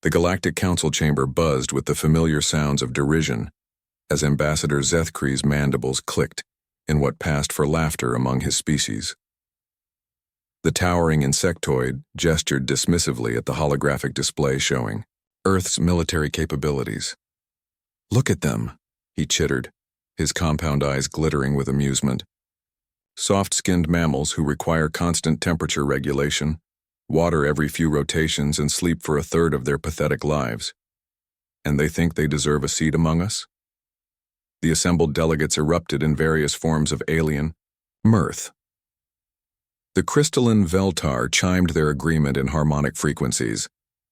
The Galactic Council chamber buzzed with the familiar sounds of derision as Ambassador Zethkri's mandibles clicked in what passed for laughter among his species. The towering insectoid gestured dismissively at the holographic display showing Earth's military capabilities. "Look at them," he chittered, his compound eyes glittering with amusement. "Soft-skinned mammals who require constant temperature regulation, water every few rotations, and sleep for a third of their pathetic lives. And they think they deserve a seat among us?" The assembled delegates erupted in various forms of alien mirth. The crystalline Veltar chimed their agreement in harmonic frequencies,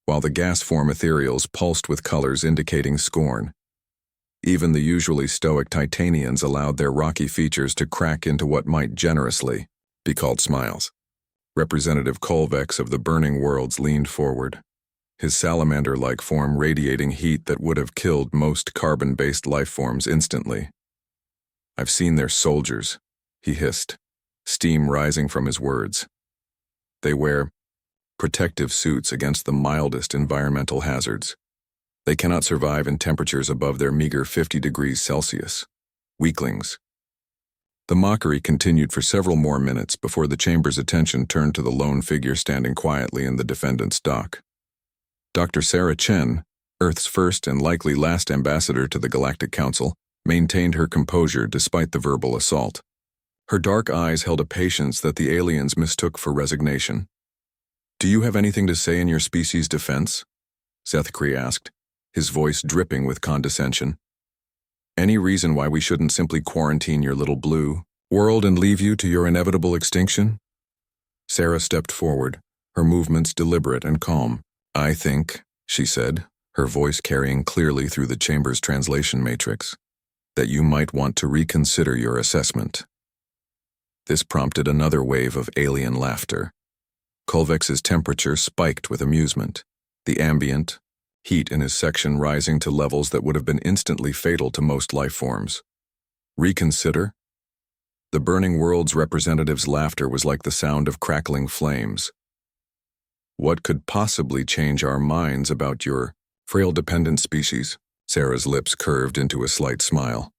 while the gas-form ethereals pulsed with colors indicating scorn. Even the usually stoic Titanians allowed their rocky features to crack into what might generously be called smiles. Representative Kolvex of the Burning Worlds leaned forward, his salamander-like form radiating heat that would have killed most carbon-based life forms instantly. "I've seen their soldiers," he hissed, steam rising from his words. "They wear protective suits against the mildest environmental hazards. They cannot survive in temperatures above their meager 50 degrees Celsius. Weaklings." The mockery continued for several more minutes before the chamber's attention turned to the lone figure standing quietly in the defendant's dock. Dr. Sarah Chen, Earth's first and likely last ambassador to the Galactic Council, maintained her composure despite the verbal assault. Her dark eyes held a patience that the aliens mistook for resignation. "Do you have anything to say in your species' defense?" Zethkri asked, his voice dripping with condescension. "Any reason why we shouldn't simply quarantine your little blue world and leave you to your inevitable extinction?" Sarah stepped forward, her movements deliberate and calm. "I think," she said, her voice carrying clearly through the chamber's translation matrix, "that you might want to reconsider your assessment." This prompted another wave of alien laughter. Kolvex's temperature spiked with amusement, the ambient heat in his section rising to levels that would have been instantly fatal to most life forms. "Reconsider?" The Burning World's representative's laughter was like the sound of crackling flames. "What could possibly change our minds about your frail dependent species?" Sarah's lips curved into a slight smile.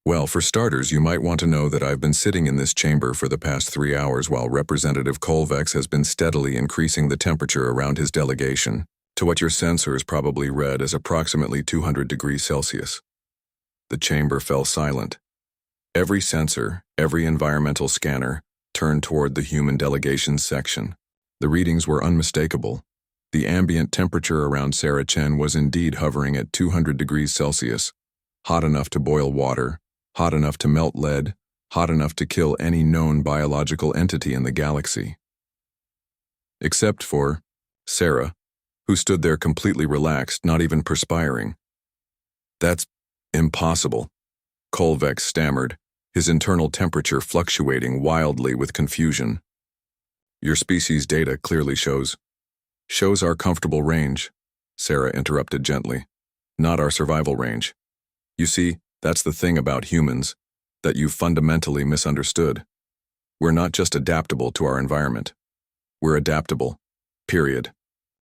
"Well, for starters, you might want to know that I've been sitting in this chamber for the past 3 hours while Representative Kolvex has been steadily increasing the temperature around his delegation to what your sensors probably read as approximately 200 degrees Celsius. The chamber fell silent. Every sensor, every environmental scanner, turned toward the human delegation's section. The readings were unmistakable. The ambient temperature around Sarah Chen was indeed hovering at 200 degrees Celsius, hot enough to boil water, hot enough to melt lead, hot enough to kill any known biological entity in the galaxy. Except for Sarah, who stood there completely relaxed, not even perspiring. "That's impossible," Kolvex stammered, his internal temperature fluctuating wildly with confusion. "Your species data clearly shows our comfortable range," Sarah interrupted gently, "not our survival range. You see, that's the thing about humans that you've fundamentally misunderstood. We're not just adaptable to our environment. We're adaptable, period."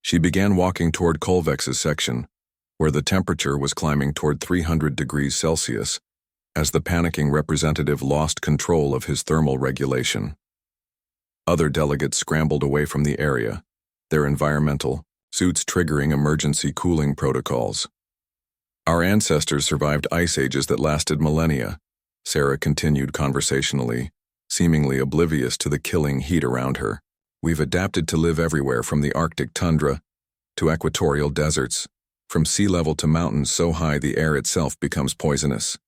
She began walking toward Kolvex's section, where the temperature was climbing toward 300 degrees Celsius, as the panicking representative lost control of his thermal regulation. Other delegates scrambled away from the area, their environmental suits triggering emergency cooling protocols. "Our ancestors survived ice ages that lasted millennia," Sarah continued conversationally, seemingly oblivious to the killing heat around her. "We've adapted to live everywhere from the Arctic tundra to equatorial deserts, from sea level to mountains so high the air itself becomes poisonous."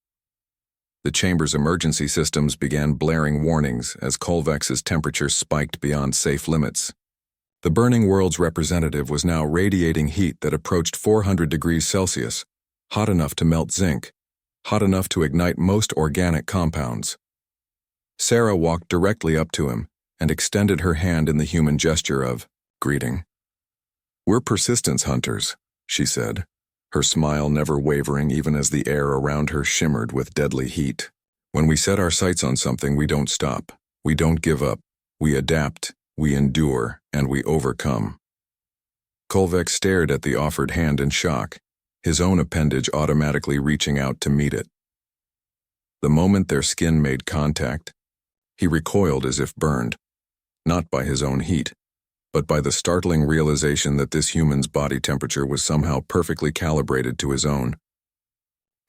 The chamber's emergency systems began blaring warnings as Kolvex's temperature spiked beyond safe limits. The Burning World's representative was now radiating heat that approached 400 degrees Celsius, hot enough to melt zinc, hot enough to ignite most organic compounds. Sarah walked directly up to him and extended her hand in the human gesture of greeting. "We're persistence hunters," she said, her smile never wavering even as the air around her shimmered with deadly heat. "When we set our sights on something, we don't stop. We don't give up. We adapt, we endure, and we overcome." Kolvek stared at the offered hand in shock, his own appendage automatically reaching out to meet it. The moment their skin made contact, he recoiled as if burned, not by his own heat, but by the startling realization that this human's body temperature was somehow perfectly calibrated to his own.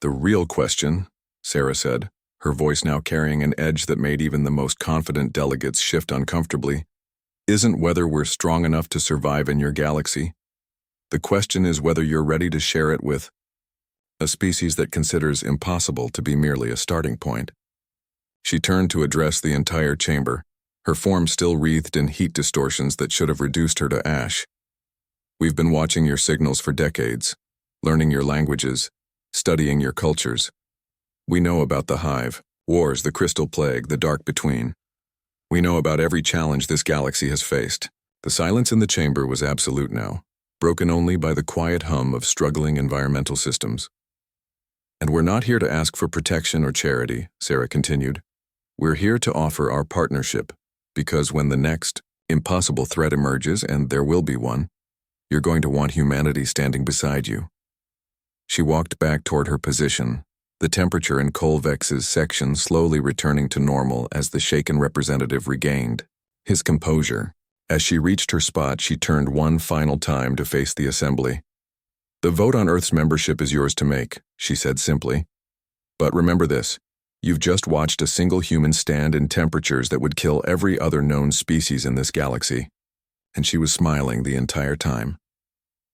"The real question," Sarah said, her voice now carrying an edge that made even the most confident delegates shift uncomfortably, "isn't whether we're strong enough to survive in your galaxy. The question is whether you're ready to share it with a species that considers impossible to be merely a starting point." She turned to address the entire chamber, her form still wreathed in heat distortions that should have reduced her to ash. "We've been watching your signals for decades, learning your languages, studying your cultures. We know about the Hive, wars, the Crystal Plague, the Dark Between. We know about every challenge this galaxy has faced." The silence in the chamber was absolute now, broken only by the quiet hum of struggling environmental systems. "And we're not here to ask for protection or charity," Sarah continued. "We're here to offer our partnership, because when the next impossible threat emerges, and there will be one, you're going to want humanity standing beside you." She walked back toward her position, the temperature in Kolvex's section slowly returning to normal as the shaken representative regained his composure. As she reached her spot, she turned one final time to face the assembly. "The vote on Earth's membership is yours to make," she said simply. "But remember this, you've just watched a single human stand in temperatures that would kill every other known species in this galaxy." And she was smiling the entire time.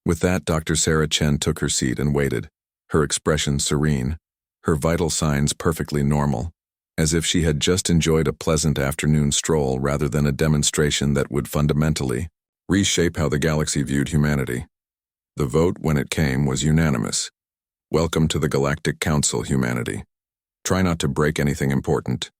With that, Dr. Sarah Chen took her seat and waited, her expression serene, her vital signs perfectly normal, as if she had just enjoyed a pleasant afternoon stroll rather than a demonstration that would fundamentally reshape how the galaxy viewed humanity. The vote, when it came, was unanimous. "Welcome to the Galactic Council, humanity. Try not to break anything important.